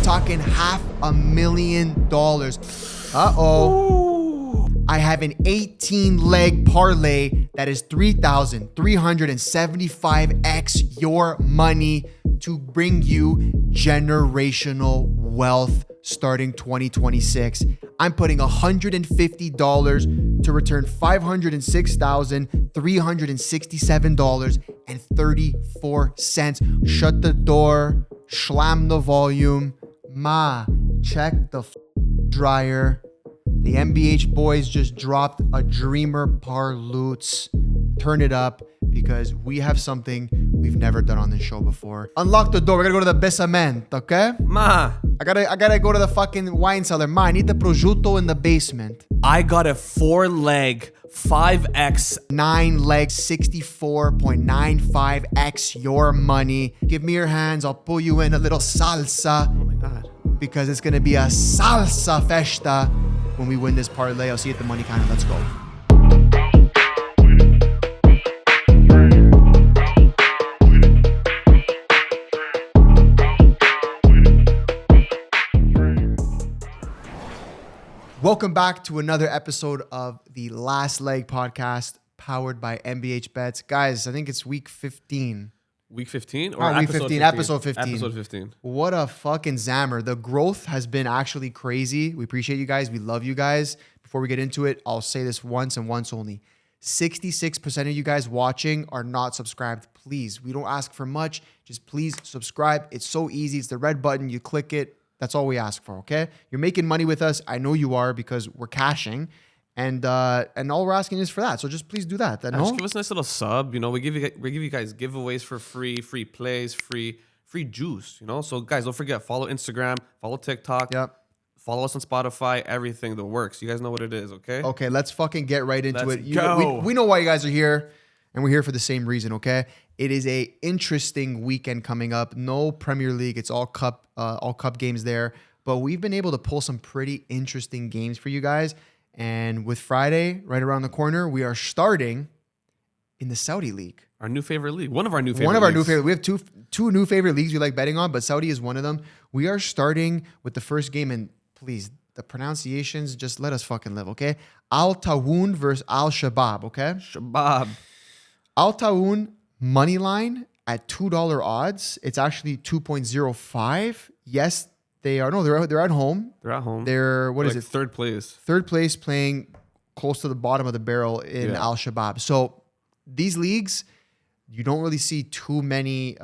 talking $500,000. Uh-oh. I have an 18-leg parlay that is 3,375x your money to bring you generational wealth starting 2026. I'm putting $150 to return $506,367.34. Shut the door, slam the volume. Ma, check the dryer. The MBH boys just dropped a dreamer parloots. Turn it up because we have something we've never done on this show before. Unlock the door. We're gonna go to the basement, okay? Ma, I gotta go to the fucking wine cellar. Ma, I need the prosciutto in the basement. I got a 4-leg 5x 9-leg 64.95x your money. Give me your hands. I'll pull you in a little salsa. Oh my God. Because it's gonna be a salsa festa when we win this parlay. I'll see you at the money counter. Let's go. Welcome back to another episode of the Last Leg podcast powered by MBH Bets. Guys, I think it's week 15. Week 15? Or week 15, episode 15. Episode 15. What a fucking zammer. The growth has been actually crazy. We appreciate you guys. We love you guys. Before we get into it, I'll say this once and once only. 66% of you guys watching are not subscribed. Please, we don't ask for much. Just please subscribe. It's so easy. It's the red button. You click it. That's all we ask for, okay? You're making money with us. I know you are because we're cashing. And all we're asking is for that. So just please do that. Just give us a nice little sub. You know, we give you guys giveaways for free plays, free juice, you know? So guys, don't forget, follow Instagram, follow TikTok. Yep. Follow us on Spotify, everything that works. You guys know what it is, okay? Okay, let's fucking get right into it. Go. We know why you guys are here, and we're here for the same reason, okay? It is a interesting weekend coming up. No Premier League. It's all cup games there. But we've been able to pull some pretty interesting games for you guys. And with Friday right around the corner, we are starting in the Saudi League. Our new favorite league. One of our new favorite leagues. We have two new favorite leagues we like betting on, but Saudi is one of them. We are starting with the first game, and please, the pronunciations, just let us fucking live, okay? Al Tawoun versus Al Shabab, okay? Shabab. Al Tawoun money line at $2 odds. It's actually 2.05. Yes, they are. No, they're at home. They're at home. They're third place. Third place, playing close to the bottom of the barrel in Al Shabab. So these leagues, you don't really see too many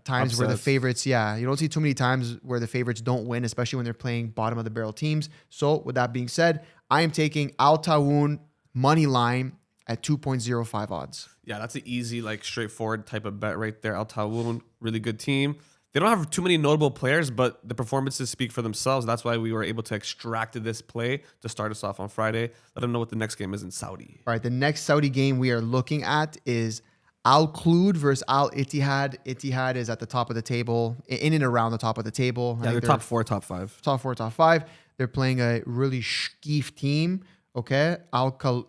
times where the favorites, you don't see too many times where the favorites don't win, especially when they're playing bottom of the barrel teams. So with that being said, I am taking Al Tawoun money line at 2.05 odds. Yeah, that's an easy, straightforward type of bet right there. Al Tawoun, really good team. They don't have too many notable players, but the performances speak for themselves. That's why we were able to extract this play to start us off on Friday. Let them know what the next game is in Saudi. All right, the next Saudi game we are looking at is Al Khulud versus Al Ittihad. Ittihad is at the top of the table, in and around the top of the table. Yeah, they're top 4, top 5. Top 4, top 5. They're playing a really skeef team. Okay, Al Khulud.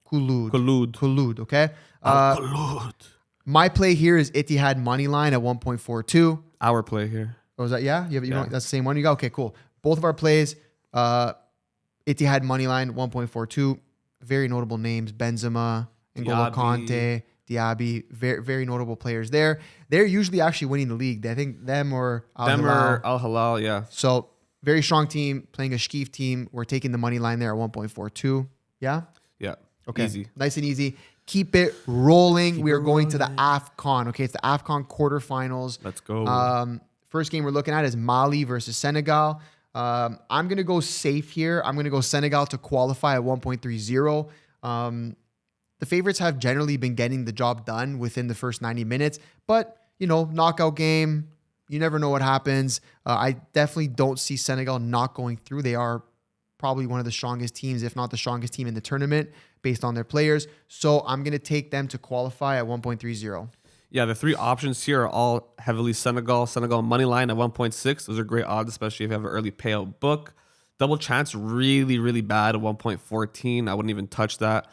Khulud. Okay. Al Khulud. My play here is Ittihad money line at 1.42. Our play here. Oh, is that you know that's the same one you got? Okay, cool. Both of our plays, Ittihad money line 1.42. Very notable names: Benzema, N'Golo Kante, Diaby. Very, very notable players there. They're usually actually winning the league. I think them or Al Hilal, yeah. So very strong team playing a skeef team. We're taking the money line there at 1.42. Yeah. Yeah. Okay. Easy. Nice and easy. Keep it rolling. We are going to the AFCON. Okay, it's the AFCON quarterfinals. Let's go. First game we're looking at is Mali versus Senegal. I'm going to go safe here. I'm going to go Senegal to qualify at 1.30. The favorites have generally been getting the job done within the first 90 minutes. But, knockout game, you never know what happens. I definitely don't see Senegal not going through. They are probably one of the strongest teams, if not the strongest team in the tournament based on their players. So I'm going to take them to qualify at 1.30. Yeah, the three options here are all heavily Senegal. Senegal money line at 1.6. Those are great odds, especially if you have an early payout book. Double chance, really, really bad at 1.14. I wouldn't even touch that.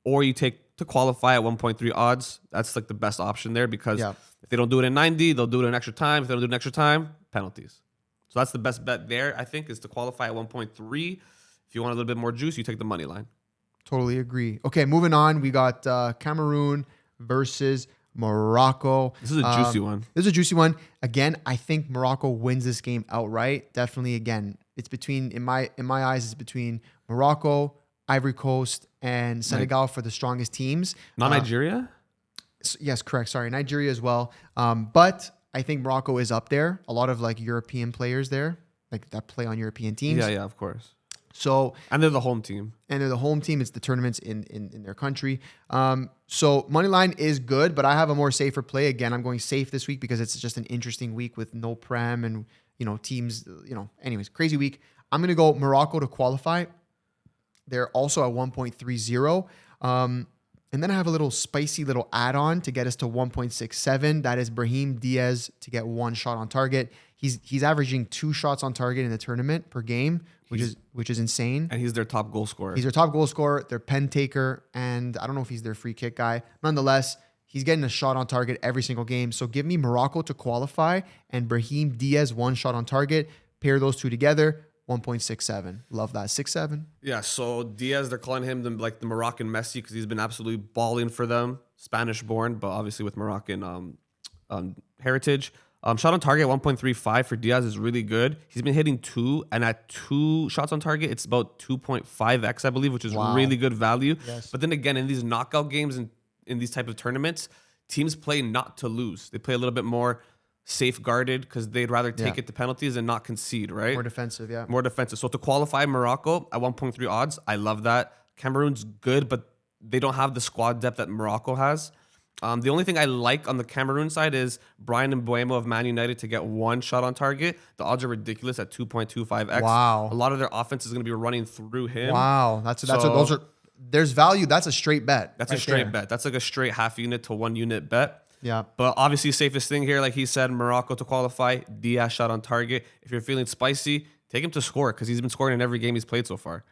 Or you take to qualify at 1.3 odds. That's the best option there because if they don't do it in 90, they'll do it in extra time. If they don't do it in extra time, penalties. So that's the best bet there, I think, is to qualify at 1.3. If you want a little bit more juice, you take the money line. Totally agree. Okay, moving on. We got Cameroon versus Morocco. This is a juicy one. This is a juicy one. Again, I think Morocco wins this game outright. Definitely, again, it's between, in my eyes, it's between Morocco, Ivory Coast, and Senegal for the strongest teams. Not Nigeria? Yes, correct. Sorry, Nigeria as well. But I think Morocco is up there. A lot of like European players there, like that play on European teams. Yeah, of course. So, and they're the home team. It's the tournaments in their country. So money line is good, but I have a more safer play. Again, I'm going safe this week because it's just an interesting week with no Prem and teams. Anyways, crazy week. I'm gonna go Morocco to qualify. They're also at 1.30. And then I have a little spicy little add-on to get us to 1.67. That is Brahim Diaz to get one shot on target. He's averaging 2 shots on target in the tournament per game, which is insane. And he's their top goal scorer. He's their top goal scorer, their pen taker, and I don't know if he's their free kick guy. Nonetheless, he's getting a shot on target every single game. So give me Morocco to qualify and Brahim Diaz one shot on target. Pair those two together. 1.67. Love that. 6-7. Yeah, so Diaz, they're calling him the Moroccan Messi because he's been absolutely balling for them. Spanish born, but obviously with Moroccan heritage. Shot on target 1.35 for Diaz is really good. He's been hitting 2, and at 2 shots on target, it's about 2.5x, I believe, which is really good value. Yes. But then again, in these knockout games and in these type of tournaments, teams play not to lose. They play a little bit more safeguarded because they'd rather take it to penalties and not concede, right? More defensive, yeah. More defensive. So to qualify Morocco at 1.3 odds, I love that. Cameroon's good, but they don't have the squad depth that Morocco has. The only thing I like on the Cameroon side is Brian Mbeumo of Man United to get 1 shot on target. The odds are ridiculous at 2.25x. Wow. A lot of their offense is going to be running through him. Wow. There's value. That's a straight bet. That's a straight bet. That's like a straight half unit to 1 unit bet. Yeah. But obviously, safest thing here, like he said, Morocco to qualify, Diaz shot on target. If you're feeling spicy, take him to score because he's been scoring in every game he's played so far.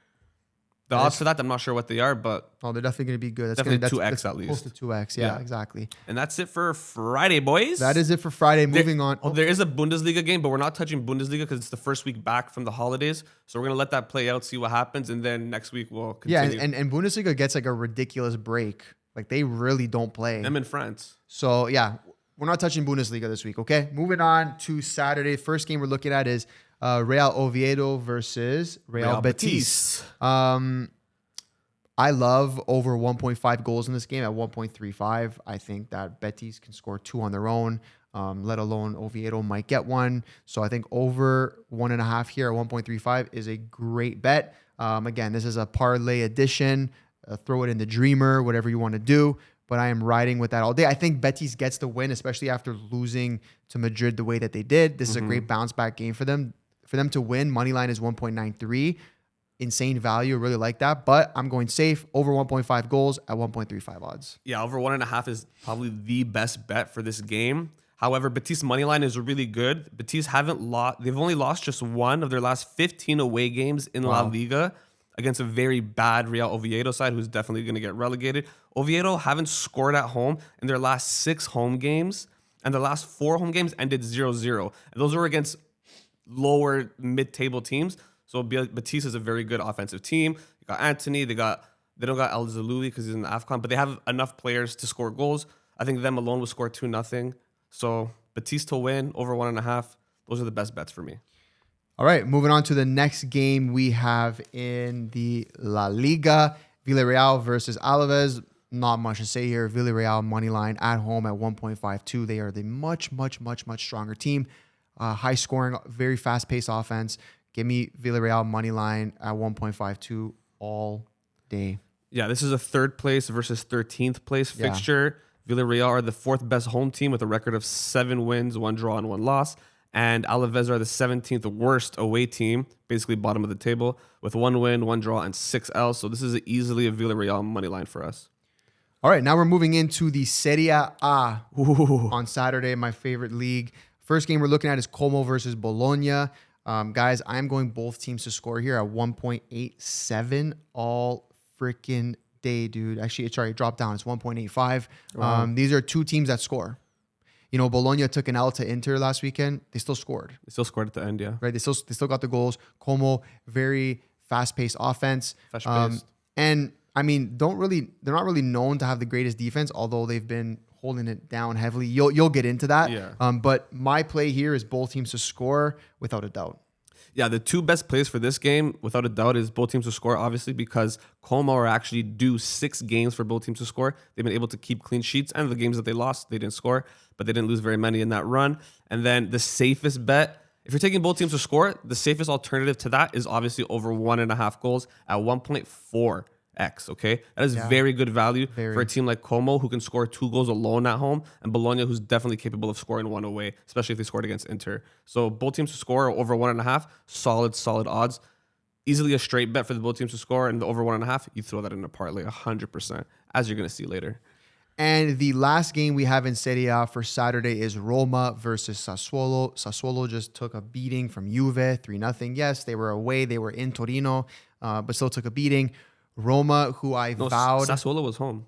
The odds for that, I'm not sure what they are, but they're definitely going to be good. That's 2x at least. Close to 2x. Yeah, exactly. And that's it for Friday, boys. That is it for Friday. Moving on. There is a Bundesliga game, but we're not touching Bundesliga because it's the first week back from the holidays. So we're going to let that play out, see what happens, and then next week we'll continue. Yeah, and Bundesliga gets like a ridiculous break. Like they really don't play. I'm in France. So yeah, we're not touching Bundesliga this week, okay? Moving on to Saturday. First game we're looking at is Real Oviedo versus Real Betis. I love over 1.5 goals in this game at 1.35. I think that Betis can score 2 on their own, let alone Oviedo might get 1. So I think over 1.5 here at 1.35 is a great bet. Again, this is a parlay edition. Throw it in the dreamer, whatever you want to do. But I am riding with that all day. I think Betis gets the win, especially after losing to Madrid the way that they did. This is a great bounce back game for them. For them to win, money line is 1.93. Insane value. Really like that. But I'm going safe. Over 1.5 goals at 1.35 odds. Yeah, over 1.5 is probably the best bet for this game. However, Betis money line is really good. Betis haven't lost. They've only lost just 1 of their last 15 away games in La Liga against a very bad Real Oviedo side who's definitely going to get relegated. Oviedo haven't scored at home in their last 6 home games, and the last 4 home games ended 0-0. And those were against lower mid-table teams. So Betis is a very good offensive team. They got Anthony. They don't got El Zalouli because he's in the AFCON, but they have enough players to score goals. I think them alone will score 2-0. So Betis to win over 1.5. Those are the best bets for me. All right, moving on to the next game we have in the La Liga. Villarreal versus Alaves. Not much to say here. Villarreal money line at home at 1.52. They are the much stronger team. High scoring, very fast-paced offense. Give me Villarreal money line at 1.52 all day. Yeah, this is a 3rd place versus 13th place fixture. Villarreal are the 4th best home team with a record of 7 wins, 1 draw, and 1 loss. And Alaves are the 17th worst away team, basically bottom of the table, with 1 win, 1 draw, and 6 L's. So this is easily a Villarreal money line for us. All right, now we're moving into the Serie A on Saturday, my favorite league. First game we're looking at is Como versus Bologna. Guys, I'm going both teams to score here at 1.87 all freaking day, dude. Actually, sorry, it dropped down. It's 1.85. Wow. These are 2 teams that score. Bologna took an L to Inter last weekend. They still scored. They still scored at the end, yeah. Right? They still got the goals. Como, very fast-paced offense. Fast-paced. And I mean, they're not really known to have the greatest defense, although they've been holding it down heavily. You'll get into that. Yeah. But my play here is both teams to score without a doubt. Yeah, the two best plays for this game, without a doubt, is both teams to score, obviously, because Como are actually due 6 games for both teams to score. They've been able to keep clean sheets, and the games that they lost, they didn't score, but they didn't lose very many in that run. And then the safest bet, if you're taking both teams to score, the safest alternative to that is obviously over 1.5 goals at 1.4x, okay? That is very good value for a team like Como, who can score 2 goals alone at home, and Bologna, who's definitely capable of scoring 1 away, especially if they scored against Inter. So both teams to score over 1.5, solid odds. Easily a straight bet for the both teams to score, and the over 1.5, you throw that in a parlay 100%, as you're going to see later. And the last game we have in Serie A for Saturday is Roma versus Sassuolo. Sassuolo just took a beating from Juve, 3-0. Yes, they were away. They were in Torino, but still took a beating. Roma, who I vowed... Sassuolo was home,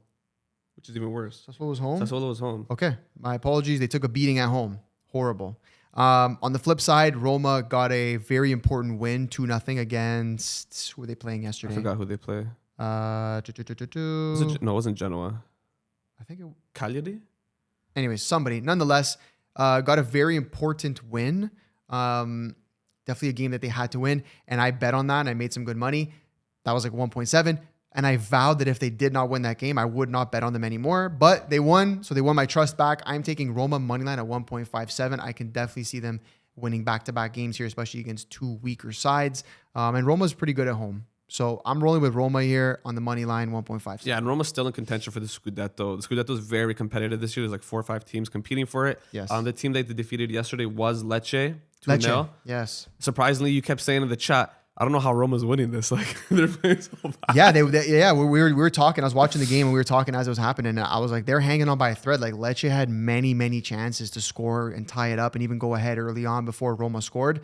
which is even worse. Sassuolo was home? Sassuolo was home. Okay. My apologies. They took a beating at home. Horrible. On the flip side, Roma got a very important win, 2-0 against... Who were they playing yesterday? I forgot who they play. No, it wasn't Genoa. I think it... Cagliari? Anyways, somebody. Nonetheless, got a very important win. Definitely a game that they had to win. And I bet on that, and I made some good money. That was like 1.7. And I vowed that if they did not win that game, I would not bet on them anymore. But they won, so they won my trust back. I'm taking Roma moneyline at 1.57. I can definitely see them winning back-to-back games here, especially against 2 weaker sides. And Roma's pretty good at home. So I'm rolling with Roma here on the money line, 1.5. Yeah, and Roma's still in contention for the Scudetto. The Scudetto is very competitive this year. There's like 4 or 5 teams competing for it. Yes. The team that they defeated yesterday was Lecce. 2-0. Lecce, yes. Surprisingly, you kept saying in the chat, I don't know how Roma's winning this. Like, they're playing so bad. Yeah, we were talking. I was watching the game and we were talking as it was happening. And I was like, they're hanging on by a thread. Like, Lecce had many chances to score and tie it up and even go ahead early on before Roma scored.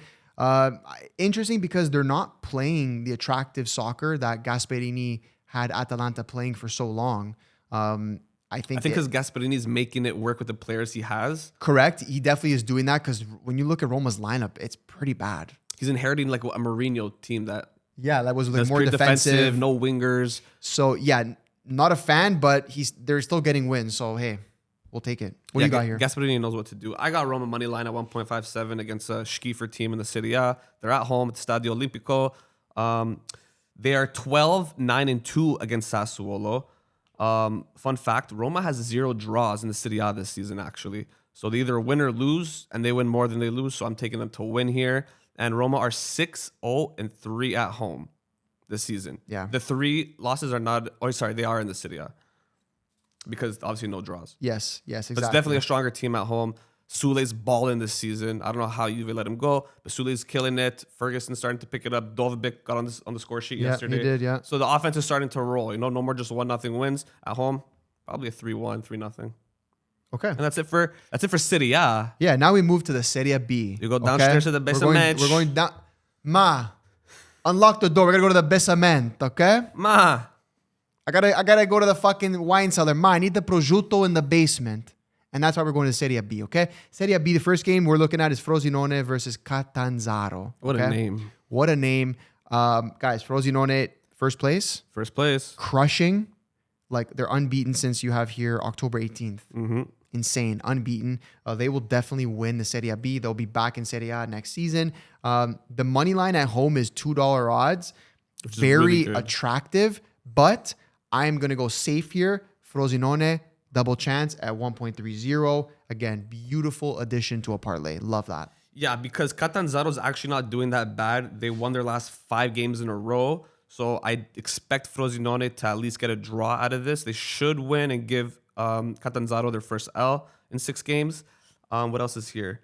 Interesting because they're not playing the attractive soccer that Gasperini had Atalanta playing for so long. I think because Gasperini's making it work with the players he has. Correct. He definitely is doing that because when you look at Roma's lineup, it's pretty bad. He's inheriting like a Mourinho team that was like more defensive, no wingers. So yeah, not a fan, but they're still getting wins. So hey, we'll take it. What do you got here? Gasperini knows what to do. I got Roma money line at 1.57 against a Schiefer team in the Serie A. They're at home at Stadio Olimpico. They are 12-9-2 against Sassuolo. Fun fact: Roma has 0 draws in the Serie A this season. Actually, so they either win or lose, and they win more than they lose. So I'm taking them to win here. And Roma are 6-0-3 at home this season. Yeah. The 3 losses are not... Oh, sorry, they are in the Serie A. Because obviously no draws. Yes, exactly. But it's definitely a stronger team at home. Sule's balling this season. I don't know how Juve let him go, but Sule's killing it. Ferguson's starting to pick it up. Dovbyk got on the score sheet yesterday. He did, yeah. So the offense is starting to roll. No more just 1-0 wins at home. Probably a 3-1, 3-0. Okay. And that's it for Serie A. Yeah, now we move to the Serie B. You go downstairs to the basement. We're going down. Ma, unlock the door. We're going to go to the basement, okay? Ma. I gotta go to the fucking wine cellar. Ma, I need the prosciutto in the basement. And that's why we're going to Serie B, okay? Serie B, the first game we're looking at is Frosinone versus Catanzaro. What a name. What a name. Guys, Frosinone, first place. First place. Crushing. Like, they're unbeaten since you have here October 18th. Mm-hmm. Insane. Unbeaten. They will definitely win the Serie B. They'll be back in Serie A next season. The money line at home is $2 odds. Very really attractive. But I'm going to go safe here. Frosinone, double chance at 1.30. Again, beautiful addition to a parlay. Love that. Yeah, because Catanzaro's actually not doing that bad. They won their last 5 games in a row. So I expect Frosinone to at least get a draw out of this. They should win and give Catanzaro their first L in 6 games. What else is here?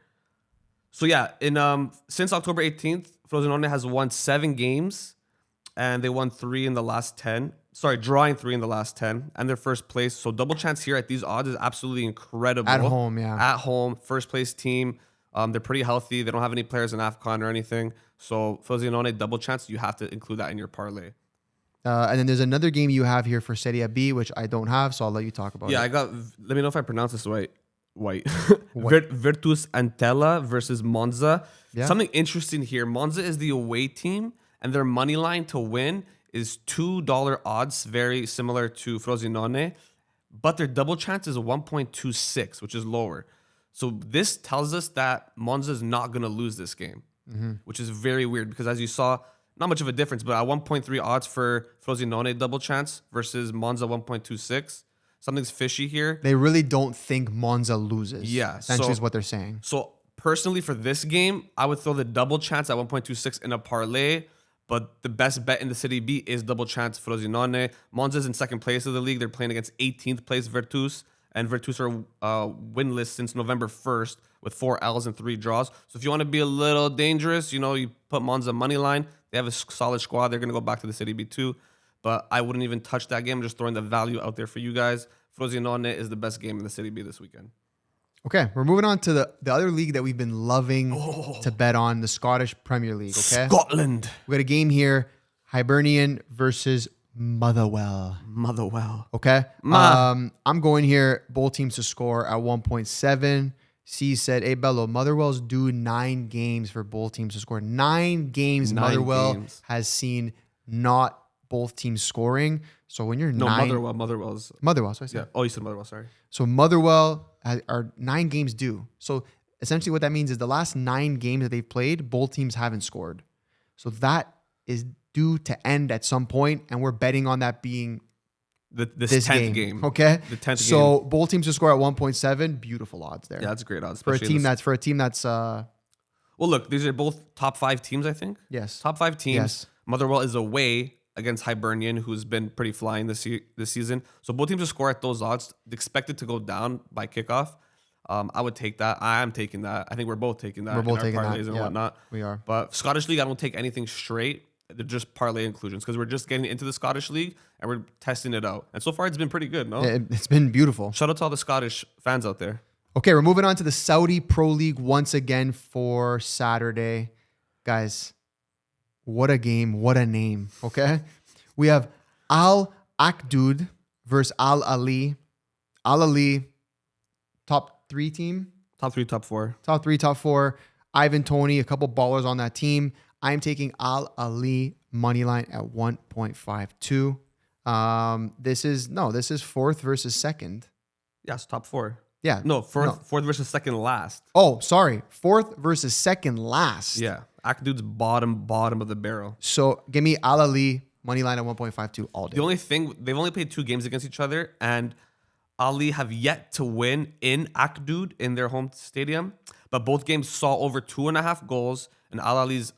So yeah, since October 18th, Frosinone has won 7 games, and they won 3 in the last 10. Sorry, drawing 3 in the last 10, and their first place. So double chance here at these odds is absolutely incredible. At home, yeah. At home, first place team. They're pretty healthy. They don't have any players in AFCON or anything. So Frosinone double chance, you have to include that in your parlay. And then there's another game you have here for Serie B, which I don't have, so I'll let you talk about it. Yeah, let me know if I pronounce this right. White. Virtus Entella versus Monza. Yeah. Something interesting here. Monza is the away team, and their money line to win is $2 odds, very similar to Frosinone, but their double chance is 1.26, which is lower. So this tells us that Monza is not going to lose this game, which is very weird because as you saw, not much of a difference, but at 1.3 odds for Frosinone double chance versus Monza 1.26. Something's fishy here. They really don't think Monza loses. Yeah. Essentially is what they're saying. So personally for this game, I would throw the double chance at 1.26 in a parlay, but the best bet in the Serie B is double chance Frosinone. Monza's in second place of the league. They're playing against 18th place Virtus, and Virtus are winless since November 1st with 4 L's and 3 draws. So if you want to be a little dangerous, you put Monza money line. They have a solid squad. They're going to go back to the Serie B too, but I wouldn't even touch that game. I'm just throwing the value out there for you guys. Frosinone is the best game in the Serie B this weekend. Okay, we're moving on to the other league that we've been loving to bet on, the Scottish Premier League. Okay, Scotland. We got a game here: Hibernian versus Motherwell. Okay, I'm going here. Both teams to score at 1.7. C said, "Hey Bello, Motherwell's due 9 games for both teams to score. 9 games. Motherwell has seen not both teams scoring. So when you're Motherwell's. So I said, Yeah. Oh, you said Motherwell. Sorry. So Motherwell are 9 games due. So essentially what that means is the last 9 games that they've played, both teams haven't scored. So that is due to end at some point, and we're betting on that being this 10th game. Okay, the 10th game. So both teams to score at 1.7. Beautiful odds there. Yeah, that's great odds for a team that's. Well, look, these are both top 5 teams. I think. Yes. Top 5 teams. Yes. Motherwell is away against Hibernian, who's been pretty flying this season. So both teams to score at those odds, expected to go down by kickoff. I would take that. I am taking that. I think we're both taking that. We're both taking parlays that and whatnot. We are. But Scottish League, I don't take anything straight. They're just parlay inclusions because we're just getting into the Scottish League and we're testing it out. And so far, it's been pretty good, no? It's been beautiful. Shout out to all the Scottish fans out there. Okay, we're moving on to the Saudi Pro League once again for Saturday. Guys, what a game. What a name. Okay? We have Al Akdud versus Al Ali. Al Ali, top 3 team? Top 3, top 4. Top 3, top 4. Ivan Toney, a couple ballers on that team. I'm taking Al Ali money line at 1.52. This is 4th versus 2nd. Yes, top 4. Yeah. No, fourth versus second last. Oh, sorry. 4th versus 2nd last. Yeah. Akdude's bottom of the barrel. So give me Al Ali money line at 1.52 all day. The only thing, they've only played 2 games against each other, and Ali have yet to win in Akdude in their home stadium. But both games saw over 2.5 goals, and Al Ali's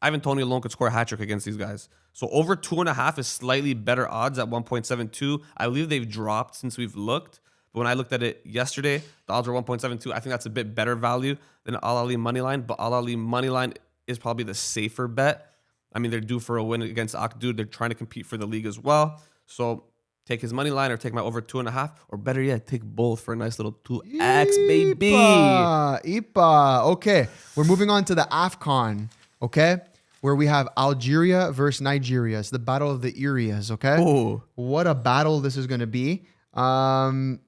Ivan Toney alone could score a hat trick against these guys. So over 2.5 is slightly better odds at 1.72. I believe they've dropped since we've looked. But when I looked at it yesterday, the odds were 1.72. I think that's a bit better value than Al Ali money line. But Al Ali money line is probably the safer bet. I mean, they're due for a win against Akdud. They're trying to compete for the league as well. So take his money line or take my over 2.5. Or better yet, take both for a nice little 2x, baby. Ipa. Okay. We're moving on to the AFCON. Okay. Where we have Algeria versus Nigeria. It's the battle of the areas, okay? Ooh. What a battle this is going to be. I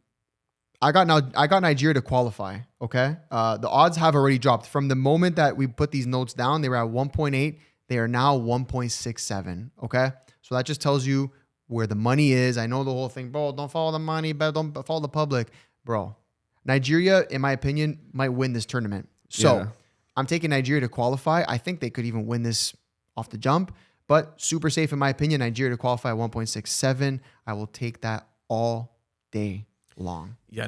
got Nigeria to qualify, okay? The odds have already dropped. From the moment that we put these notes down, they were at 1.8. They are now 1.67, okay? So that just tells you where the money is. I know the whole thing, bro, don't follow the money, but don't follow the public. Bro, Nigeria, in my opinion, might win this tournament. So... yeah. I'm taking Nigeria to qualify. I think they could even win this off the jump, but super safe in my opinion. Nigeria to qualify at 1.67. I will take that all day long. Yeah,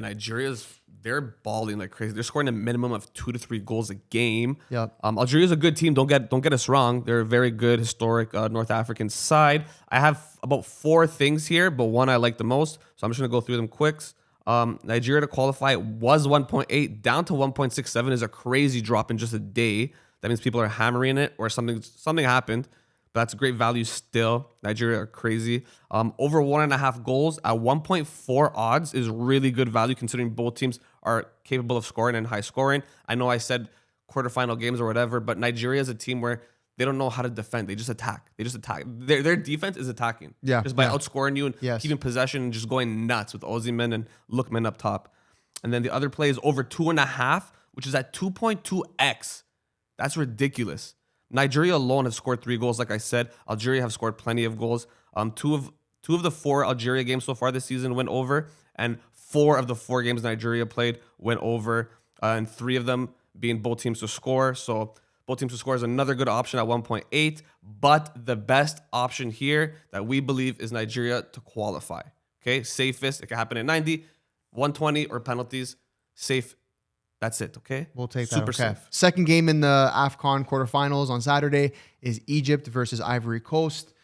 they're balling like crazy. They're scoring a minimum of 2 to 3 goals a game. Yep. Algeria's a good team. Don't get us wrong. They're a very good historic North African side. I have about 4 things here, but one I like the most, so I'm just gonna go through them quicks. Nigeria to qualify was 1.8 down to 1.67 is a crazy drop in just a day. That means people are hammering it or something happened. But that's a great value still. Nigeria are crazy. Over 1.5 goals at 1.4 odds is really good value considering both teams are capable of scoring and high scoring. I know I said quarterfinal games or whatever, but Nigeria is a team where they don't know how to defend. They just attack. Their defense is attacking. Yeah. Just by outscoring you and yes. keeping possession and just going nuts with Osimhen and Lookman up top. And then the other play is over 2.5, which is at 2.2x. That's ridiculous. Nigeria alone have scored 3 goals, like I said. Algeria have scored plenty of goals. Two of the 4 Algeria games so far this season went over, and 4 of the 4 games Nigeria played went over, and 3 of them being both teams to score. So both teams to score is another good option at 1.8, but the best option here that we believe is Nigeria to qualify. Okay, safest. It can happen at 90, 120, or penalties. Safe. That's it, okay? We'll take that. Super Okay. safe. Second game in the AFCON quarterfinals on Saturday is Egypt versus Ivory Coast.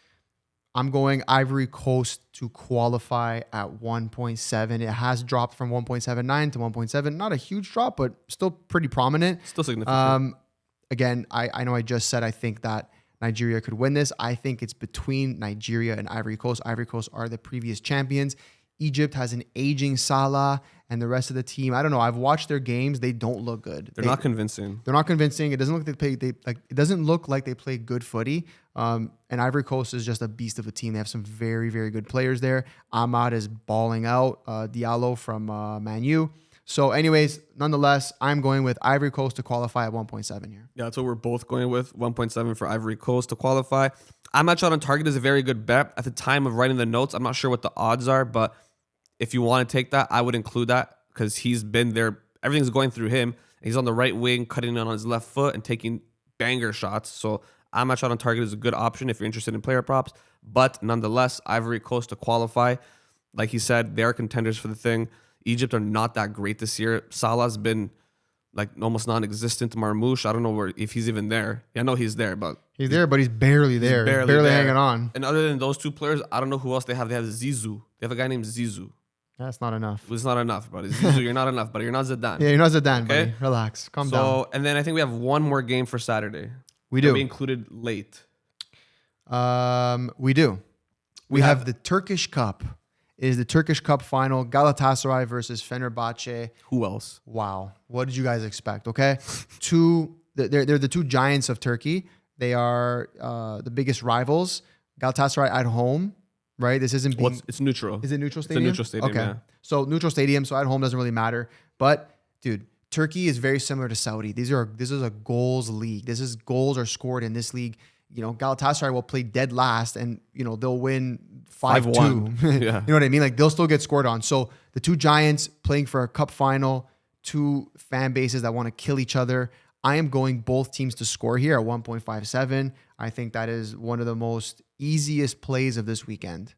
I'm going Ivory Coast to qualify at 1.7. It has dropped from 1.79 to 1.7. Not a huge drop, but still pretty prominent. Still significant. Again, I know I just said I think that Nigeria could win this. I think it's between Nigeria and Ivory Coast. Ivory Coast are the previous champions. Egypt has an aging Salah and the rest of the team. I don't know. I've watched their games. They don't look good. They're not convincing. They're not convincing. It doesn't look like it doesn't look like they play good footy. And Ivory Coast is just a beast of a team. They have some very, very good players there. Ahmad is balling out. Diallo from Man U. So anyways, nonetheless, I'm going with Ivory Coast to qualify at 1.7 here. Yeah, that's what we're both going with. 1.7 for Ivory Coast to qualify. I'm not shot on target is a very good bet. At the time of writing the notes, I'm not sure what the odds are, but if you want to take that, I would include that because he's been there. Everything's going through him. He's on the right wing, cutting in on his left foot and taking banger shots. So I'm not shot on target is a good option if you're interested in player props. But nonetheless, Ivory Coast to qualify. Like he said, they are contenders for the thing. Egypt are not that great this year. Salah's been like almost non-existent. Marmouche, I don't know if he's even there. Yeah, I know he's there, but he's there, but he's barely there. He's barely there. hanging on. And other than those 2 players, I don't know who else they have. They have Zizou. They have a guy named Zizou. That's not enough. It's not enough, buddy. Zizou, you're not enough, buddy. You're not Zidane. Yeah, you're not Zidane, Okay? buddy. Relax. Calm down. And then I think we have one more game for Saturday. We do. We included late. We do. We have the Turkish Cup. It is the Turkish Cup final. Galatasaray versus Fenerbahce. Who else? Wow. What did you guys expect? Okay. They're the 2 giants of Turkey. They are the biggest rivals. Galatasaray at home, right? This isn't being... It's neutral. Is it neutral stadium? It's a neutral stadium, okay. yeah. So neutral stadium, so at home doesn't really matter. But, dude, Turkey is very similar to Saudi. This is a goals league. Goals are scored in this league. You know, Galatasaray will play dead last and, you know, they'll win 5-2. Yeah. You know what I mean? Like, they'll still get scored on. So the 2 giants playing for a cup final, 2 fan bases that want to kill each other. I am going both teams to score here at 1.57. I think that is one of the most easiest plays of this weekend.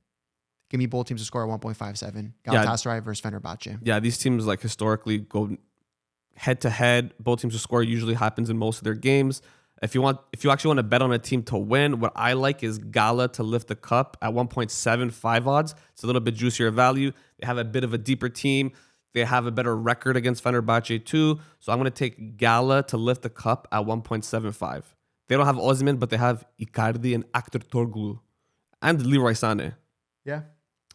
Give me both teams to score at 1.57. Galatasaray versus Fenerbahce. Yeah, these teams like historically go head to head. Both teams to score usually happens in most of their games. If you actually want to bet on a team to win, what I like is Gala to lift the cup at 1.75 odds. It's a little bit juicier value. They have a bit of a deeper team. They have a better record against Fenerbahce too. So I'm going to take Gala to lift the cup at 1.75. They don't have Osman, but they have Icardi and Aktürkoğlu and Leroy Sané. Yeah.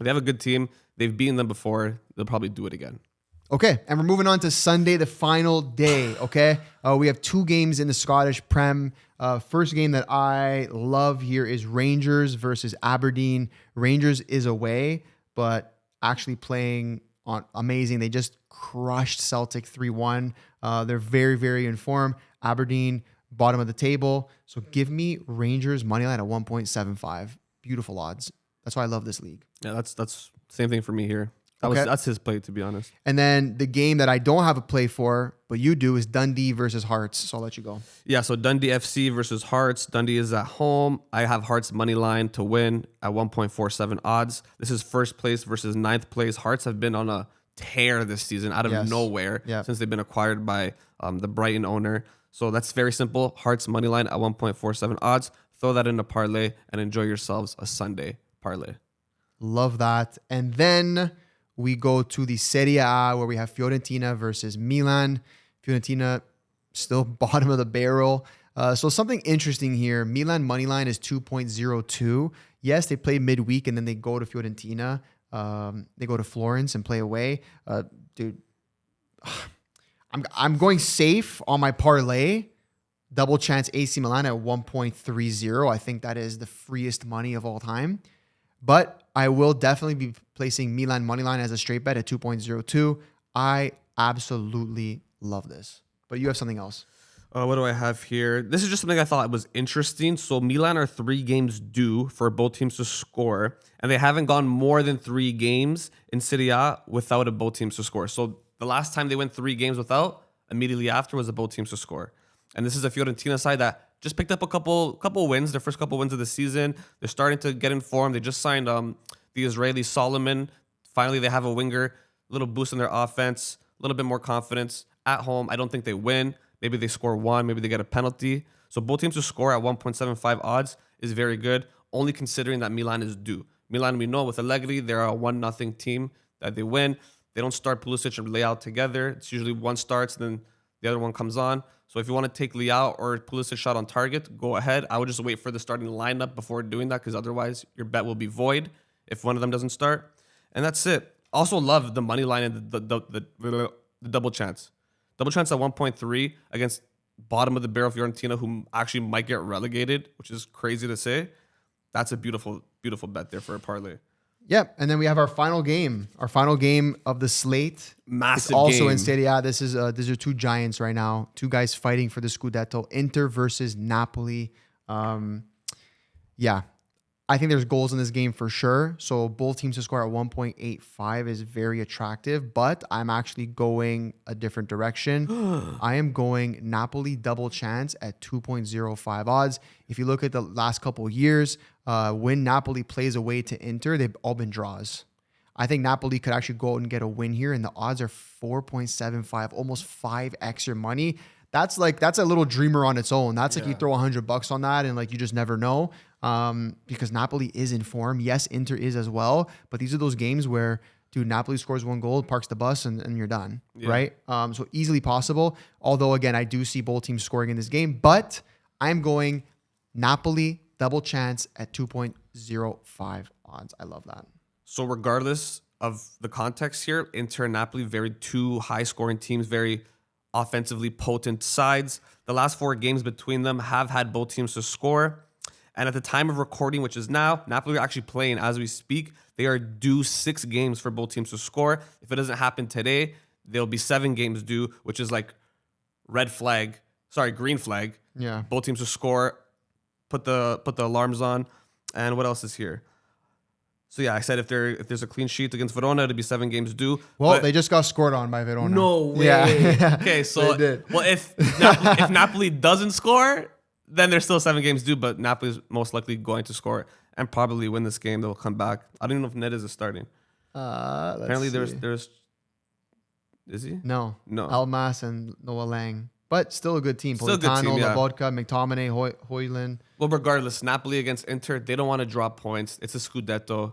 They have a good team. They've beaten them before. They'll probably do it again. Okay, and we're moving on to Sunday, the final day, okay? We have 2 games in the Scottish Prem. First game that I love here is Rangers versus Aberdeen. Rangers is away, but actually playing on amazing. They just crushed Celtic 3-1. They're very, very in form. Aberdeen, bottom of the table. So give me Rangers moneyline at 1.75. Beautiful odds. That's why I love this league. Yeah, that's same thing for me here. Okay. That's his play, to be honest. And then the game that I don't have a play for, but you do, is Dundee versus Hearts. So I'll let you go. Yeah, so Dundee FC versus Hearts. Dundee is at home. I have Hearts money line to win at 1.47 odds. This is first place versus 9th place. Hearts have been on a tear this season out of nowhere since they've been acquired by the Brighton owner. So that's very simple. Hearts money line at 1.47 odds. Throw that in a parlay and enjoy yourselves a Sunday parlay. Love that. And then we go to the Serie A where we have Fiorentina versus Milan. Fiorentina still bottom of the barrel. So something interesting here. Milan money line is 2.02. Yes, they play midweek and then they go to Fiorentina. They go to Florence and play away. Dude, I'm going safe on my parlay. Double chance AC Milan at 1.30. I think that is the freest money of all time. But I will definitely be placing Milan moneyline as a straight bet at 2.02. I absolutely love this. But you have something else. What do I have here? This is just something I thought was interesting. So Milan are 3 games due for both teams to score, and they haven't gone more than 3 games in Serie A without a both teams to score. So the last time they went 3 games without, immediately after was a both teams to score. And this is a Fiorentina side that just picked up a couple wins, their first couple wins of the season. They're starting to get in form. They just signed the Israeli Solomon. Finally, they have a winger, a little boost in their offense, a little bit more confidence. At home, I don't think they win. Maybe they score 1, maybe they get a penalty. So both teams to score at 1.75 odds is very good, only considering that Milan is due. Milan, we know with Allegri, they're a 1-0 team that they win. They don't start Pulisic and Leao together. It's usually one starts, then the other one comes on. So if you want to take Leao or Pulisic shot on target, go ahead. I would just wait for the starting lineup before doing that because otherwise your bet will be void if one of them doesn't start. And that's it. Also love the money line and the double chance. Double chance at 1.3 against bottom of the barrel Fiorentina, who actually might get relegated, which is crazy to say. That's a beautiful, beautiful bet there for a parlay. Yep. And then we have our final game. Our final game of the slate. Massive it's also game. in Serie A. These are 2 giants right now. 2 guys fighting for the Scudetto. Inter versus Napoli. Yeah. I think there's goals in this game for sure. So both teams to score at 1.85 is very attractive, but I'm actually going a different direction. I am going Napoli double chance at 2.05 odds. If you look at the last couple of years, when Napoli plays away to Inter, they've all been draws. I think Napoli could actually go out and get a win here, and the odds are 4.75, almost 5x your money. That's a little dreamer on its own. That's like you throw $100 on that and like you just never know. Because Napoli is in form. Yes, Inter is as well. But these are those games where, dude, Napoli scores 1 goal, parks the bus, and you're done, right? So easily possible. Although, again, I do see both teams scoring in this game. But I'm going Napoli double chance at 2.05 odds. I love that. So regardless of the context here, Inter and Napoli, very 2 high-scoring teams, very offensively potent sides. The last 4 games between them have had both teams to score. And at the time of recording, which is now, Napoli are actually playing as we speak. They are due 6 games for both teams to score. If it doesn't happen today, there'll be 7 games due, which is like green flag. Yeah. Both teams to score, put the alarms on. And what else is here? So yeah, I said if there's a clean sheet against Verona, it'd be 7 games due. Well, they just got scored on by Verona. No way. Yeah. Okay, so they did. Well, if Napoli doesn't score, then there's still 7 games due, but Napoli's most likely going to score and probably win this game. They'll come back. I don't even know if Nedes is starting. Apparently, there's. Is he? No. Almas and Noah Lang, but still a good team. Still a good team, yeah. Lobotka, McTominay, Hoyland. Well, regardless, Napoli against Inter, they don't want to drop points. It's a Scudetto,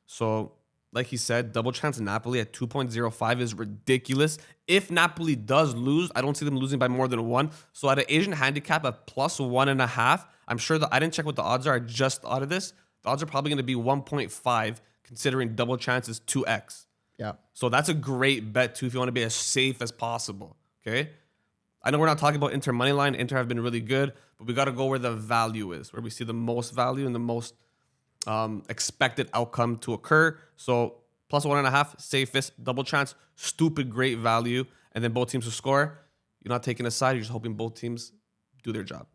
so like he said, double chance Napoli at 2.05 is ridiculous. If Napoli does lose, I don't see them losing by more than 1. So at an Asian handicap at plus 1.5, I'm sure I didn't check what the odds are. I just thought of this. The odds are probably going to be 1.5, considering double chance is 2x. Yeah. So that's a great bet too if you want to be as safe as possible. Okay. I know we're not talking about Inter money line. Inter have been really good, but we got to go where the value is, where we see the most value and the most expected outcome to occur. So plus 1.5, safest, double chance, stupid great value, and then both teams to score. You're not taking a side. You're just hoping both teams do their job.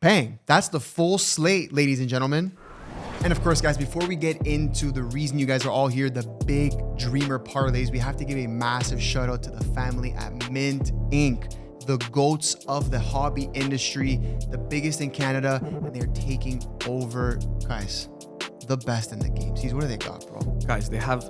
Bang. That's the full slate, ladies and gentlemen. And of course, guys, before we get into the reason you guys are all here, the big dreamer parlays, we have to give a massive shout out to the family at Mint Inc., the goats of the hobby industry, the biggest in Canada, and they're taking over, guys, the best in the game. See, what do they got, bro? Guys, they have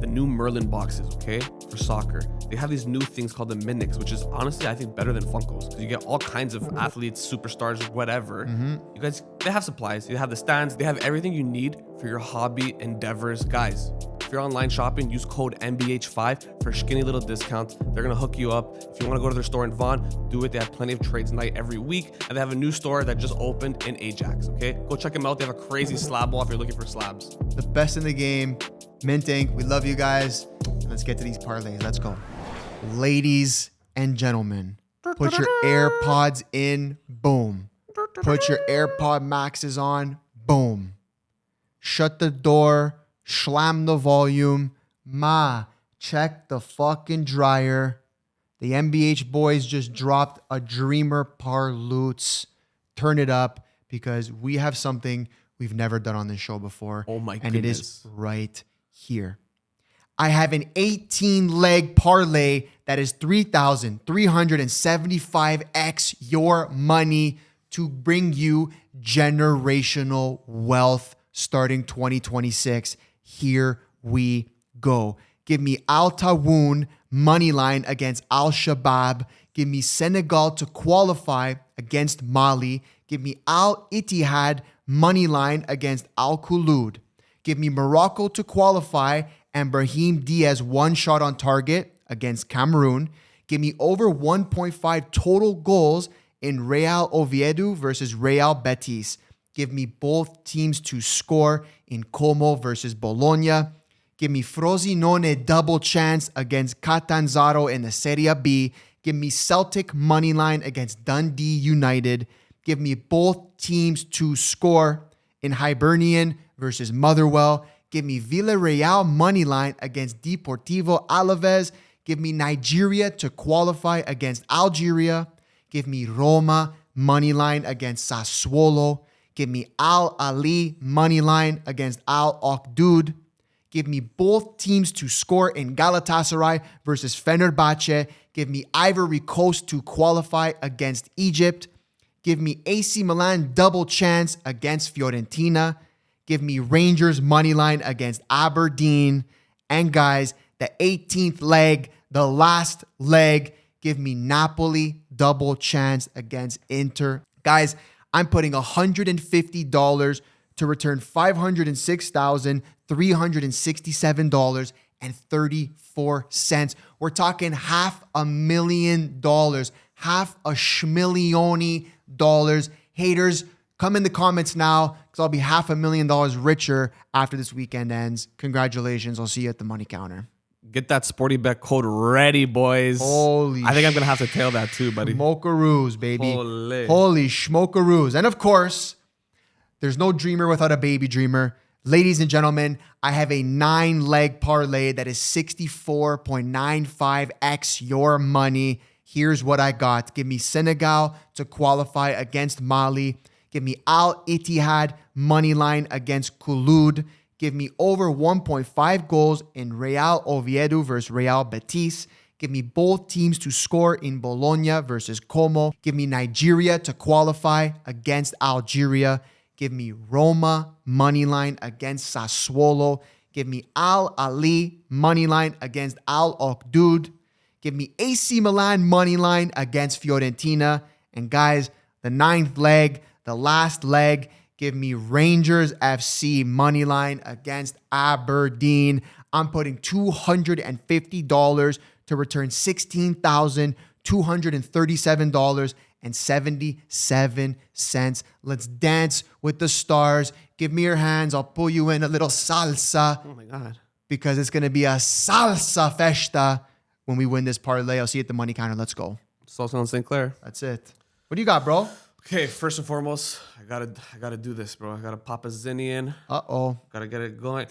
the new Merlin boxes, okay, for soccer. They have these new things called the Minics, which is honestly, I think, better than Funkos because you get all kinds of athletes, superstars, whatever. You guys, they have supplies. They have the stands. They have everything you need for your hobby endeavors. Guys, if you're online shopping, use code MBH5 for a skinny little discount. They're going to hook you up. If you want to go to their store in Vaughan, do it. They have plenty of trades night every week. And they have a new store that just opened in Ajax, okay? Go check them out. They have a crazy slab wall if you're looking for slabs. The best in the game. Mint Inc. We love you guys. Let's get to these parlays. Let's go. Ladies and gentlemen, put your AirPods in. Boom. Put your AirPod Maxes on. Boom. Shut the door. Slam the volume. Ma, check the fucking dryer. The MBH boys just dropped a dreamer parloots. Turn it up because we have something we've never done on this show before. Oh my And goodness. it is right here. I have an 18-leg parlay that is 3,375x your money to bring you generational wealth starting 2026. Here we go. Give me Al Tawoun money line against Al Shabab. Give me Senegal to qualify against Mali. Give me Al Ittihad money line against Al Khulud. Give me Morocco to qualify and Brahim Diaz one shot on target against Cameroon. Give me over 1.5 total goals in Real Oviedo versus Real Betis. Give me both teams to score in Como versus Bologna. Give me Frosinone double chance against Catanzaro in the Serie B. Give me Celtic money line against Dundee United. Give me both teams to score in Hibernian versus Motherwell. Give me Villarreal money line against Deportivo Alaves. Give me Nigeria to qualify against Algeria. Give me Roma money line against Sassuolo. Give me Al Ali money line against Al Okdud. Give me both teams to score in Galatasaray versus Fenerbahce. Give me Ivory Coast to qualify against Egypt. Give me AC Milan double chance against Fiorentina. Give me Rangers money line against Aberdeen. And guys, the 18th leg, the last leg, give me Napoli double chance against Inter. Guys, I'm putting $150 to return $506,367.34. We're talking $500,000, $500,000. Haters, come in the comments now because I'll be $500,000 richer after this weekend ends. Congratulations. I'll see you at the money counter. Get that Sporty Bet code ready, boys. I think I'm going to have to tail that too, buddy. Smokeroos, baby. Holy. Holy smokeroos. And of course, there's no dreamer without a baby dreamer. Ladies and gentlemen, I have a 9-leg parlay that is 64.95x your money. Here's what I got. Give me Senegal to qualify against Mali. Give me Al Ittihad money line against Khulud. Give me over 1.5 goals in Real Oviedo versus Real Betis. Give me both teams to score in Bologna versus Como. Give me Nigeria to qualify against Algeria. Give me Roma money line against Sassuolo. Give me Al Ali money line against Al Okdud. Give me AC Milan money line against Fiorentina. And guys, the 9th leg, the last leg, give me Rangers FC money line against Aberdeen. I'm putting $250 to return $16,237.77. Let's dance with the stars. Give me your hands. I'll pull you in a little salsa. Oh my God. Because it's going to be a salsa festa when we win this parlay. I'll see you at the money counter. Let's go. Salsa on St. Clair. That's it. What do you got, bro? Okay, first and foremost, I gotta do this, bro. I gotta pop a zinni in. Uh-oh. Gotta get it going.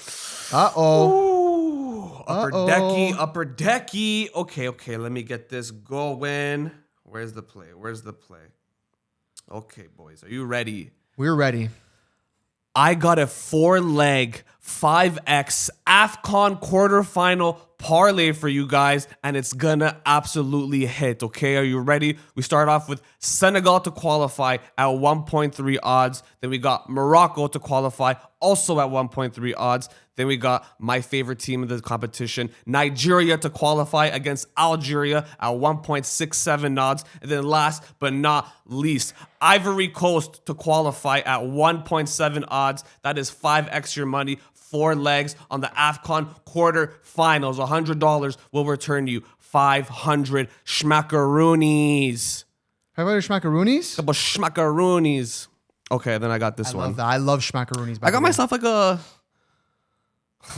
Uh-oh. Ooh, upper decky. Okay, let me get this going. Where's the play? Okay, boys, are you ready? We're ready. I got a 4-leg 5x AFCON quarterfinal parlay for you guys, and it's gonna absolutely hit. Okay, are you ready? We start off with Senegal to qualify at 1.3 odds. Then we got Morocco to qualify also at 1.3 odds. Then we got my favorite team in the competition, Nigeria to qualify against Algeria at 1.67 odds. And then last but not least, Ivory Coast to qualify at 1.7 odds. That is 5x your money. 4 legs on the AFCON quarterfinals. $100 will return you 500 schmackaroonies. 500 schmackaroonies? Couple schmackaroonies. Okay, then I got this one. I love that. I love schmackaroonies. I got myself like a...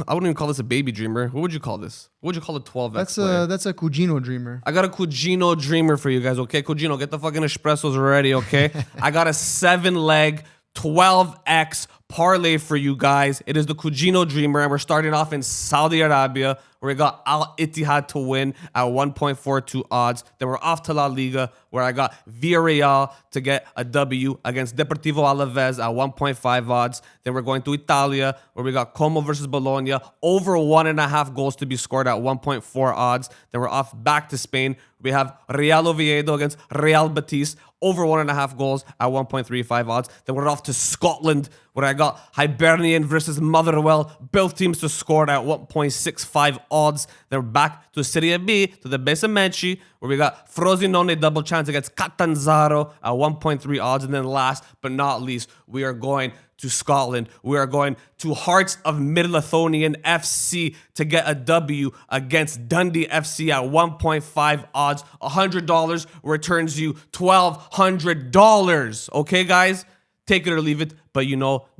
I wouldn't even call this a baby dreamer. What would you call this? What would you call a 12x? That's a Cugino dreamer. I got a Cugino dreamer for you guys, okay? Cugino, get the fucking espressos ready, okay? I got a 7-leg 12x parlay for you guys. It is the Cugino dreamer, and we're starting off in Saudi Arabia. where we got Al Ittihad to win at 1.42 odds. Then we're off to La Liga, where I got Villarreal to get a W against Deportivo Alaves at 1.5 odds. Then we're going to Italia, where we got Como versus Bologna, over 1.5 goals to be scored at 1.4 odds. Then we're off back to Spain. We have Real Oviedo against Real Betis, over 1.5 goals at 1.35 odds. Then we're off to Scotland, where I got Hibernian versus Motherwell, both teams to score at 1.65 odds. Then we're back to Serie B, to the Besamenci, where we got Frosinone double chance against Catanzaro at 1.3 odds. And then last but not least, we are going to Scotland. We are going to Hearts of Midlothian FC to get a W against Dundee FC at 1.5 odds. $100 returns you $1,200. Okay, guys? Take it or leave it, but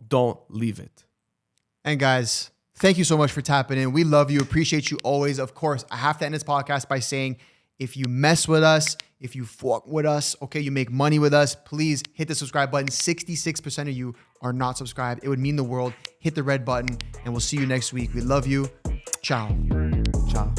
don't leave it. And guys, thank you so much for tapping in. We love you. Appreciate you always. Of course, I have to end this podcast by saying, if you mess with us, if you fuck with us, okay, you make money with us, please hit the subscribe button. 66% of you are not subscribed. It would mean the world. Hit the red button, and we'll see you next week. We love you. Ciao. Ciao.